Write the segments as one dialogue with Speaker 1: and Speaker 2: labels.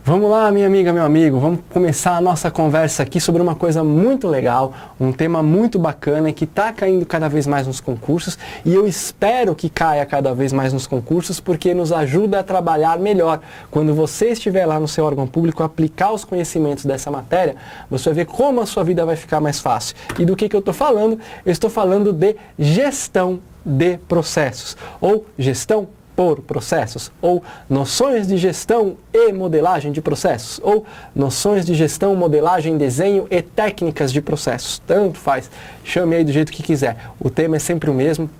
Speaker 1: Vamos lá, minha amiga, meu amigo, vamos começar a nossa conversa aqui sobre uma coisa muito legal, um tema muito bacana e que está caindo cada vez mais nos concursos, e eu espero que caia cada vez mais nos concursos porque nos ajuda a trabalhar melhor. Quando você estiver lá no seu órgão público, aplicar os conhecimentos dessa matéria, você vai ver como a sua vida vai ficar mais fácil. E do que eu estou falando? Eu estou falando de gestão de processos, ou gestão por processos, ou noções de gestão e modelagem de processos, ou noções de gestão, modelagem, desenho e técnicas de processos. Tanto faz, chame aí do jeito que quiser. O tema é sempre o mesmo,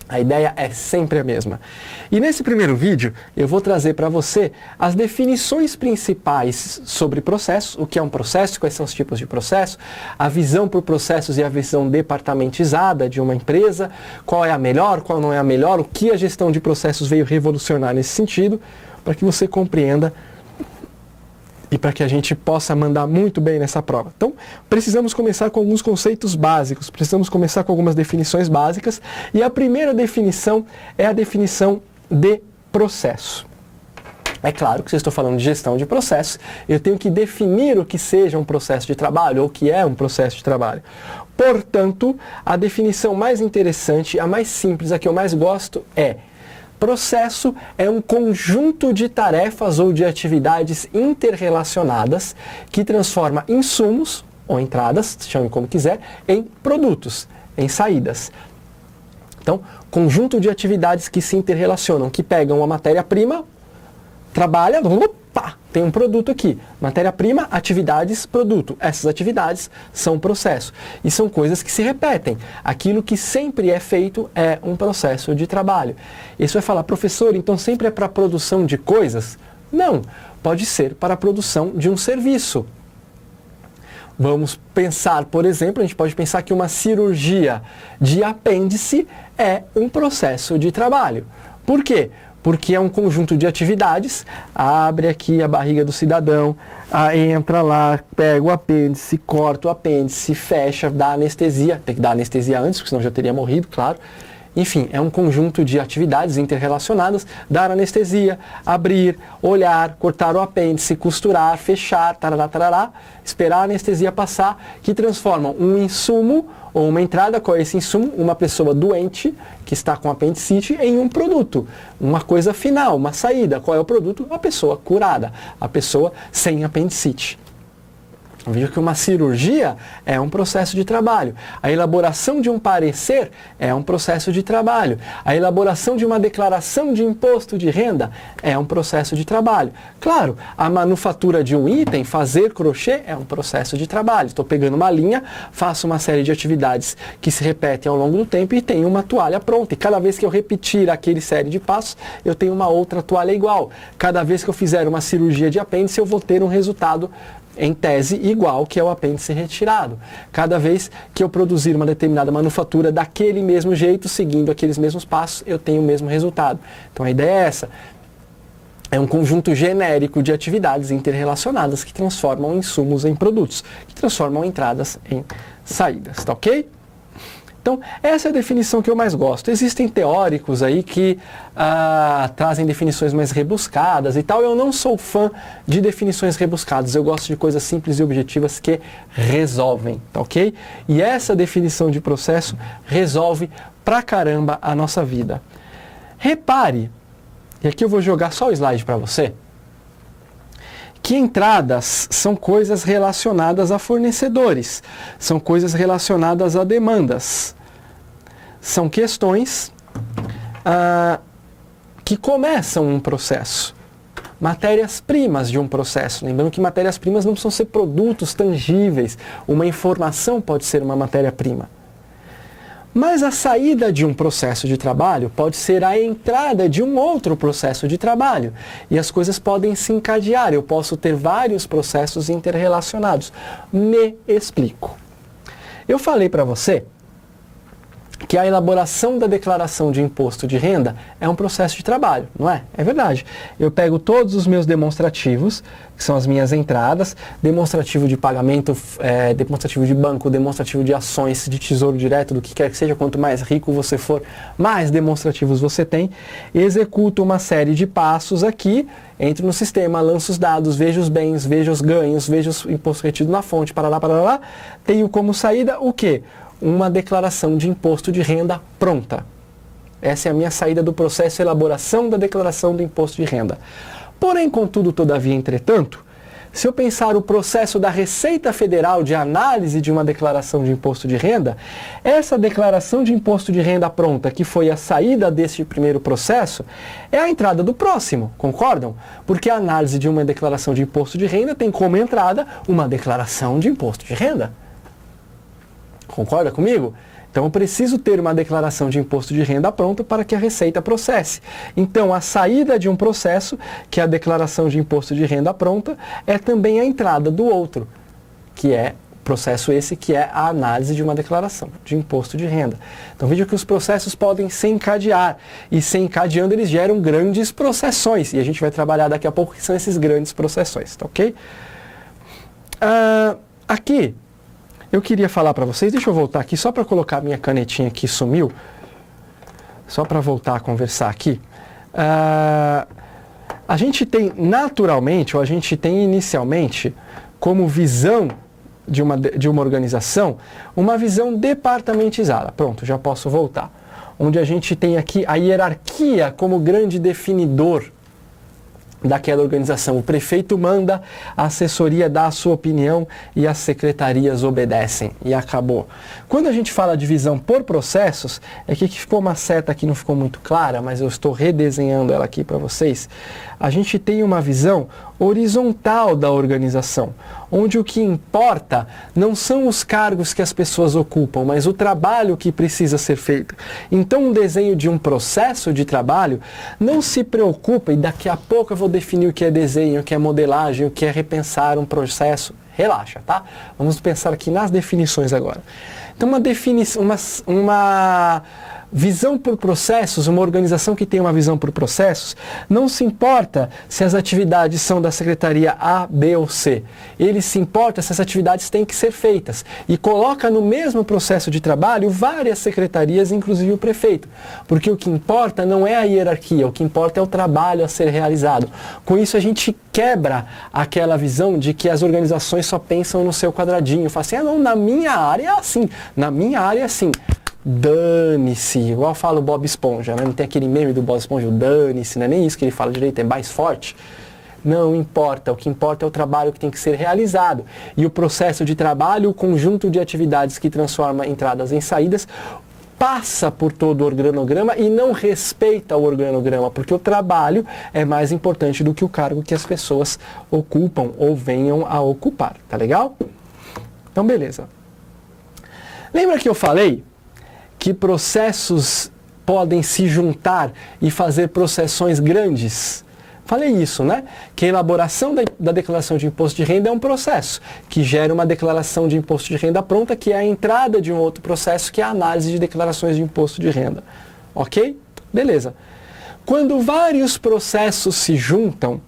Speaker 1: a ideia é sempre a mesma. E nesse primeiro vídeo eu vou trazer para você as definições principais sobre processos, o que é um processo, quais são os tipos de processo, a visão por processos e a visão departamentizada de uma empresa, qual é a melhor, qual não é a melhor, o que a gestão de processos veio revolucionar nesse sentido, para que você compreenda e para que a gente possa mandar muito bem nessa prova. Então, precisamos começar com alguns conceitos básicos, precisamos começar com algumas definições básicas, e a primeira definição é a definição de processo. É claro que se eu estou falando de gestão de processos, eu tenho que definir o que seja um processo de trabalho, ou o que é um processo de trabalho. Portanto, a definição mais interessante, a mais simples, a que eu mais gosto é: processo é um conjunto de tarefas ou de atividades interrelacionadas que transforma insumos, ou entradas, chame como quiser, em produtos, em saídas. Então, conjunto de atividades que se interrelacionam, que pegam a matéria-prima, trabalha, opa, tem um produto aqui. Matéria-prima, atividades, produto. Essas atividades são processo. E são coisas que se repetem. Aquilo que sempre é feito é um processo de trabalho. E você vai falar: professor, então sempre é para a produção de coisas? Não, pode ser para a produção de um serviço. Vamos pensar, por exemplo, a gente pode pensar que uma cirurgia de apêndice é um processo de trabalho. Por quê? Porque é um conjunto de atividades. Abre aqui a barriga do cidadão, entra lá, pega o apêndice, corta o apêndice, fecha, dá anestesia. Tem que dar anestesia antes, porque senão já teria morrido, claro. Enfim, é um conjunto de atividades interrelacionadas: dar anestesia, abrir, olhar, cortar o apêndice, costurar, fechar, tarará, tarará, esperar a anestesia passar, que transformam um insumo ou uma entrada. Qual é esse insumo? Uma pessoa doente que está com apendicite em um produto, uma coisa final, uma saída. Qual é o produto? A pessoa curada, a pessoa sem apendicite. Veja que uma cirurgia é um processo de trabalho. A elaboração de um parecer é um processo de trabalho. A elaboração de uma declaração de imposto de renda é um processo de trabalho. Claro, a manufatura de um item, fazer crochê, é um processo de trabalho. Estou pegando uma linha, faço uma série de atividades que se repetem ao longo do tempo e tenho uma toalha pronta. E cada vez que eu repetir aquele série de passos, eu tenho uma outra toalha igual. Cada vez que eu fizer uma cirurgia de apêndice, eu vou ter um resultado em tese igual, que é o apêndice retirado. Cada vez que eu produzir uma determinada manufatura daquele mesmo jeito, seguindo aqueles mesmos passos, eu tenho o mesmo resultado. Então a ideia é essa. É um conjunto genérico de atividades interrelacionadas que transformam insumos em produtos, que transformam entradas em saídas, tá ok? Então, essa é a definição que eu mais gosto. Existem teóricos aí que trazem definições mais rebuscadas e tal. Eu não sou fã de definições rebuscadas. Eu gosto de coisas simples e objetivas que resolvem, tá ok? E essa definição de processo resolve pra caramba a nossa vida. Repare, e aqui eu vou jogar só o slide para você, que entradas são coisas relacionadas a fornecedores, são coisas relacionadas a demandas. São questões que começam um processo. Matérias-primas de um processo. Lembrando que matérias-primas não precisam ser produtos tangíveis. Uma informação pode ser uma matéria-prima. Mas a saída de um processo de trabalho pode ser a entrada de um outro processo de trabalho. E as coisas podem se encadear. Eu posso ter vários processos interrelacionados. Me explico. Eu falei para você que a elaboração da declaração de imposto de renda é um processo de trabalho, não é? É verdade. Eu pego todos os meus demonstrativos, que são as minhas entradas, demonstrativo de pagamento, demonstrativo de banco, demonstrativo de ações, de tesouro direto, do que quer que seja, quanto mais rico você for, mais demonstrativos você tem, executo uma série de passos aqui, entro no sistema, lanço os dados, vejo os bens, vejo os ganhos, vejo o imposto retido na fonte, parará, tenho como saída o quê? Uma declaração de imposto de renda pronta. Essa é a minha saída do processo de elaboração da declaração do imposto de renda. Porém, contudo, todavia, entretanto, se eu pensar o processo da Receita Federal de análise de uma declaração de imposto de renda, essa declaração de imposto de renda pronta, que foi a saída deste primeiro processo, é a entrada do próximo, concordam? Porque a análise de uma declaração de imposto de renda tem como entrada uma declaração de imposto de renda. Concorda comigo? Então eu preciso ter uma declaração de imposto de renda pronta para que a Receita processe. Então a saída de um processo, que é a declaração de imposto de renda pronta, é também a entrada do outro, que é processo esse que é a análise de uma declaração de imposto de renda. Então veja que os processos podem se encadear, e se encadeando eles geram grandes processões, e a gente vai trabalhar daqui a pouco que são esses grandes processões, tá ok? Aqui eu queria falar para vocês, deixa eu voltar aqui só para colocar minha canetinha que sumiu, só para voltar a conversar aqui. A gente tem naturalmente, ou a gente tem inicialmente, como visão de uma organização, uma visão departamentizada. Pronto, já posso voltar. Onde a gente tem aqui a hierarquia como grande definidor daquela organização. O prefeito manda, a assessoria dá a sua opinião e as secretarias obedecem. E acabou. Quando a gente fala de visão por processos, é que ficou uma seta que não ficou muito clara, mas eu estou redesenhando ela aqui para vocês. A gente tem uma visão horizontal da organização, onde o que importa não são os cargos que as pessoas ocupam, mas o trabalho que precisa ser feito. Então, um desenho de um processo de trabalho não se preocupa, e daqui a pouco eu vou definir o que é desenho, o que é modelagem, o que é repensar um processo. Relaxa, tá? Vamos pensar aqui nas definições agora. Então, uma visão por processos, uma organização que tem uma visão por processos, não se importa se as atividades são da secretaria A, B ou C. Ele se importa se as atividades têm que ser feitas. E coloca no mesmo processo de trabalho várias secretarias, inclusive o prefeito. Porque o que importa não é a hierarquia, o que importa é o trabalho a ser realizado. Com isso a gente quebra aquela visão de que as organizações só pensam no seu quadradinho. Fala assim, não, na minha área é assim, na minha área é assim. Dane-se, igual fala o Bob Esponja, né? Não tem aquele meme do Bob Esponja, o dane-se, não é nem isso que ele fala direito, é mais forte. Não importa, o que importa é o trabalho que tem que ser realizado. E o processo de trabalho, o conjunto de atividades que transforma entradas em saídas, passa por todo o organograma e não respeita o organograma, porque o trabalho é mais importante do que o cargo que as pessoas ocupam ou venham a ocupar, tá legal? Então, beleza. Lembra que eu falei que processos podem se juntar e fazer processões grandes? Falei isso, né? Que a elaboração da declaração de imposto de renda é um processo que gera uma declaração de imposto de renda pronta, que é a entrada de um outro processo, que é a análise de declarações de imposto de renda. Ok? Beleza. Quando vários processos se juntam,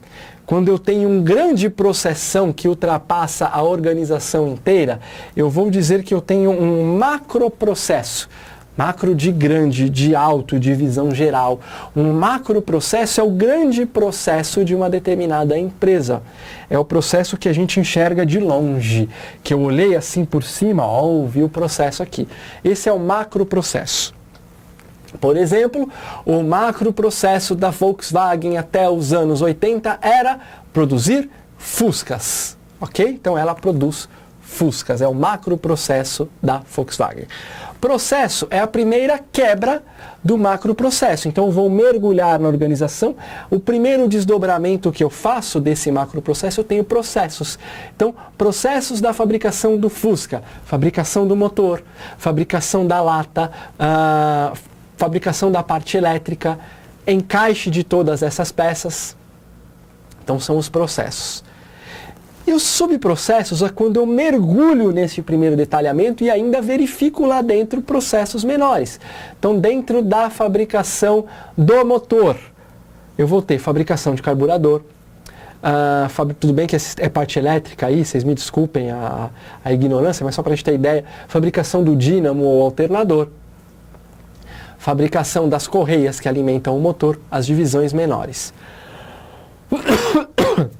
Speaker 1: quando eu tenho um grande processão que ultrapassa a organização inteira, eu vou dizer que eu tenho um macroprocesso. Macro de grande, de alto, de visão geral. Um macroprocesso é o grande processo de uma determinada empresa. É o processo que a gente enxerga de longe, que eu olhei assim por cima, vi o processo aqui. Esse é o macroprocesso. Por exemplo, o macroprocesso da Volkswagen até os anos 80 era produzir Fuscas, ok? Então ela produz Fuscas, é o macroprocesso da Volkswagen. Processo é a primeira quebra do macroprocesso. Então eu vou mergulhar na organização. O primeiro desdobramento que eu faço desse macroprocesso, eu tenho processos. Então, processos da fabricação do Fusca, fabricação do motor, fabricação da lata, fabricação da parte elétrica, encaixe de todas essas peças. Então são os processos. E os subprocessos é quando eu mergulho nesse primeiro detalhamento e ainda verifico lá dentro processos menores. Então, dentro da fabricação do motor, eu vou ter fabricação de carburador. Tudo bem que é parte elétrica aí, vocês me desculpem a ignorância, mas só para a gente ter ideia, fabricação do dínamo ou alternador, fabricação das correias que alimentam o motor, as divisões menores.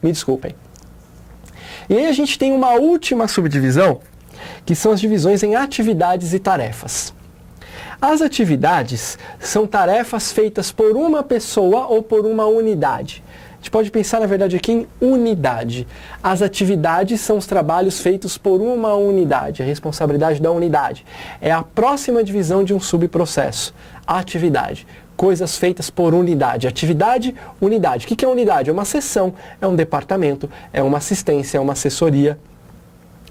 Speaker 1: Me desculpem. E aí a gente tem uma última subdivisão, que são as divisões em atividades e tarefas. As atividades são tarefas feitas por uma pessoa ou por uma unidade. A gente pode pensar, na verdade, aqui em unidade. As atividades são os trabalhos feitos por uma unidade, a responsabilidade da unidade. É a próxima divisão de um subprocesso. Atividade. Coisas feitas por unidade. Atividade, unidade. O que é unidade? É uma seção, é um departamento, é uma assistência, é uma assessoria,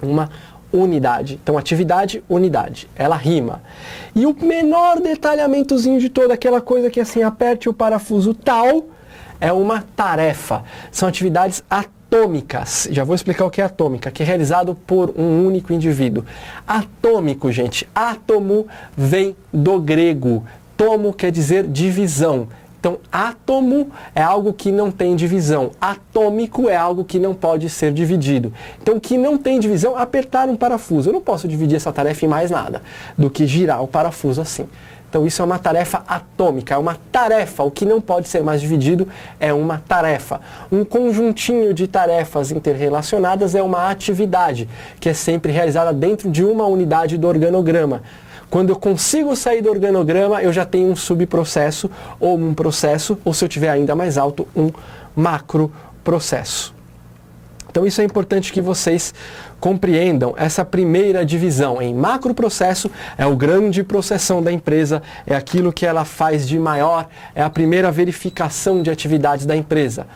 Speaker 1: uma unidade. Então, atividade, unidade. Ela rima. E o menor detalhamentozinho de toda aquela coisa que assim, aperte o parafuso tal, é uma tarefa. São atividades atômicas. Já vou explicar o que é atômica, que é realizado por um único indivíduo. Atômico, gente. Átomo vem do grego. Tomo quer dizer divisão. Então, átomo é algo que não tem divisão. Atômico é algo que não pode ser dividido. Então, o que não tem divisão, apertar um parafuso. Eu não posso dividir essa tarefa em mais nada do que girar o parafuso assim. Então, isso é uma tarefa atômica, é uma tarefa. O que não pode ser mais dividido é uma tarefa. Um conjuntinho de tarefas interrelacionadas é uma atividade, que é sempre realizada dentro de uma unidade do organograma. Quando eu consigo sair do organograma, eu já tenho um subprocesso, ou um processo, ou se eu tiver ainda mais alto, um macroprocesso. Então isso é importante que vocês compreendam essa primeira divisão. Em macroprocesso é o grande processão da empresa, é aquilo que ela faz de maior, é a primeira verificação de atividades da empresa.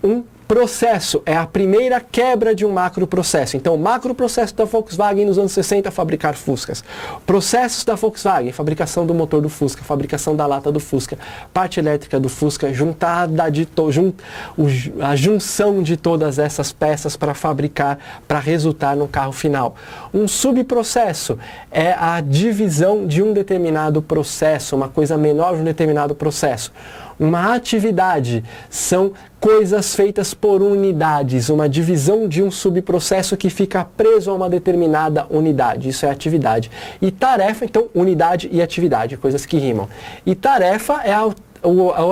Speaker 1: Um processo é a primeira quebra de um macroprocesso. Então, o macroprocesso da Volkswagen nos anos 60, fabricar Fuscas. Processos da Volkswagen, fabricação do motor do Fusca, fabricação da lata do Fusca, parte elétrica do Fusca, a junção de todas essas peças para fabricar, para resultar no carro final. Um subprocesso é a divisão de um determinado processo, uma coisa menor de um determinado processo. Uma atividade são coisas feitas por unidades, uma divisão de um subprocesso que fica preso a uma determinada unidade. Isso é atividade. E tarefa, então, unidade e atividade, coisas que rimam. E tarefa é a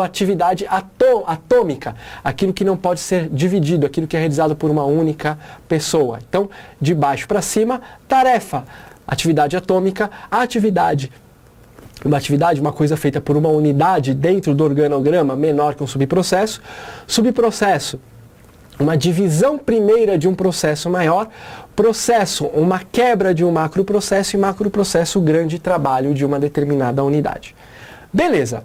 Speaker 1: atividade atômica, aquilo que não pode ser dividido, aquilo que é realizado por uma única pessoa. Então, de baixo para cima, tarefa, atividade atômica, atividade. Uma atividade, uma coisa feita por uma unidade dentro do organograma menor que um subprocesso. Subprocesso, uma divisão primeira de um processo maior. Processo, uma quebra de um macroprocesso. E macroprocesso, o grande trabalho de uma determinada unidade. Beleza.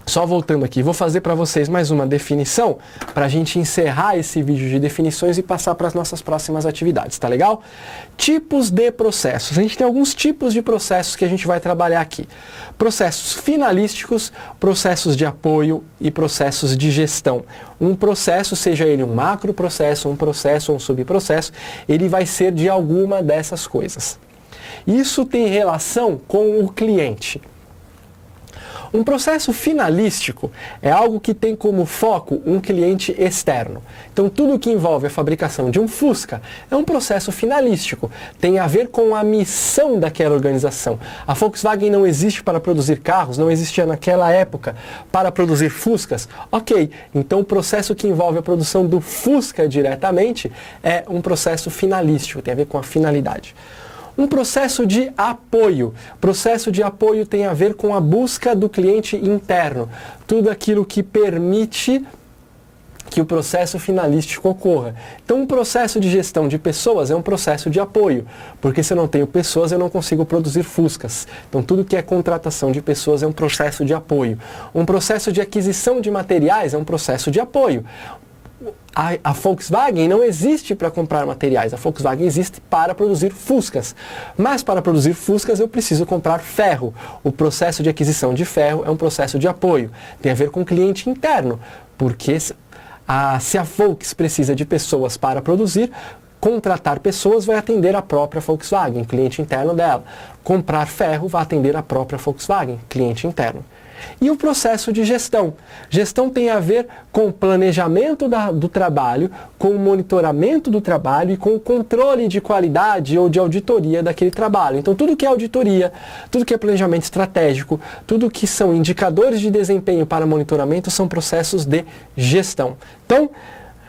Speaker 1: Só voltando aqui, vou fazer para vocês mais uma definição para a gente encerrar esse vídeo de definições e passar para as nossas próximas atividades, tá legal? Tipos de processos. A gente tem alguns tipos de processos que a gente vai trabalhar aqui. Processos finalísticos, processos de apoio e processos de gestão. Um processo, seja ele um macroprocesso, um processo ou um subprocesso, ele vai ser de alguma dessas coisas. Isso tem relação com o cliente. Um processo finalístico é algo que tem como foco um cliente externo. Então, tudo que envolve a fabricação de um Fusca é um processo finalístico. Tem a ver com a missão daquela organização. A Volkswagen não existe para produzir carros, não existia naquela época para produzir Fuscas. Ok, então o processo que envolve a produção do Fusca diretamente é um processo finalístico, tem a ver com a finalidade. Um processo de apoio. Processo de apoio tem a ver com a busca do cliente interno. Tudo aquilo que permite que o processo finalístico ocorra. Então, um processo de gestão de pessoas é um processo de apoio, porque se eu não tenho pessoas, eu não consigo produzir Fuscas. Então, tudo que é contratação de pessoas é um processo de apoio. Um processo de aquisição de materiais é um processo de apoio. A Volkswagen não existe para comprar materiais, a Volkswagen existe para produzir Fuscas. Mas para produzir Fuscas eu preciso comprar ferro. O processo de aquisição de ferro é um processo de apoio. Tem a ver com o cliente interno, porque Se a Volks precisa de pessoas para produzir, contratar pessoas vai atender a própria Volkswagen, cliente interno dela. Comprar ferro vai atender a própria Volkswagen, cliente interno. E o processo de gestão. Gestão tem a ver com o planejamento do trabalho, com o monitoramento do trabalho e com o controle de qualidade ou de auditoria daquele trabalho. Então, tudo que é auditoria, tudo que é planejamento estratégico, tudo que são indicadores de desempenho para monitoramento são processos de gestão. Então,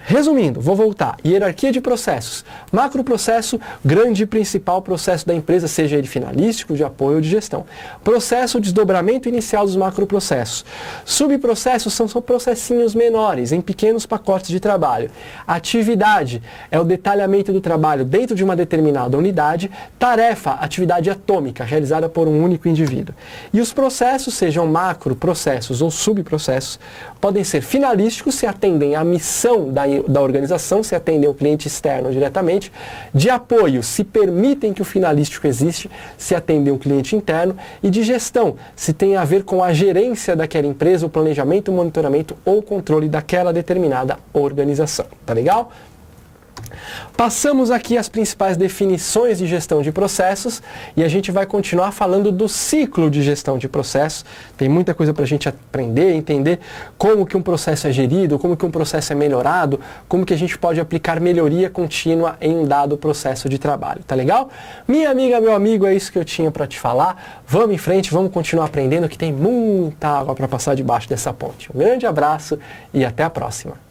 Speaker 1: resumindo, vou voltar. Hierarquia de processos. Macroprocesso, grande e principal processo da empresa, seja ele finalístico, de apoio ou de gestão. Processo, desdobramento inicial dos macroprocessos. Subprocessos são só processinhos menores, em pequenos pacotes de trabalho. Atividade é o detalhamento do trabalho dentro de uma determinada unidade. Tarefa, atividade atômica, realizada por um único indivíduo. E os processos, sejam macroprocessos ou subprocessos, podem ser finalísticos, se atendem à missão da organização, se atendem ao cliente externo diretamente, de apoio, se permitem que o finalístico existe, se atendem ao cliente interno, e de gestão, se tem a ver com a gerência daquela empresa, o planejamento, o monitoramento ou controle daquela determinada organização. Tá legal? Passamos aqui as principais definições de gestão de processos e a gente vai continuar falando do ciclo de gestão de processos. Tem muita coisa para a gente aprender, entender como que um processo é gerido, como que um processo é melhorado, como que a gente pode aplicar melhoria contínua em um dado processo de trabalho. Tá legal? Minha amiga, meu amigo, é isso que eu tinha para te falar. Vamos em frente, vamos continuar aprendendo que tem muita água para passar debaixo dessa ponte. Um grande abraço e até a próxima.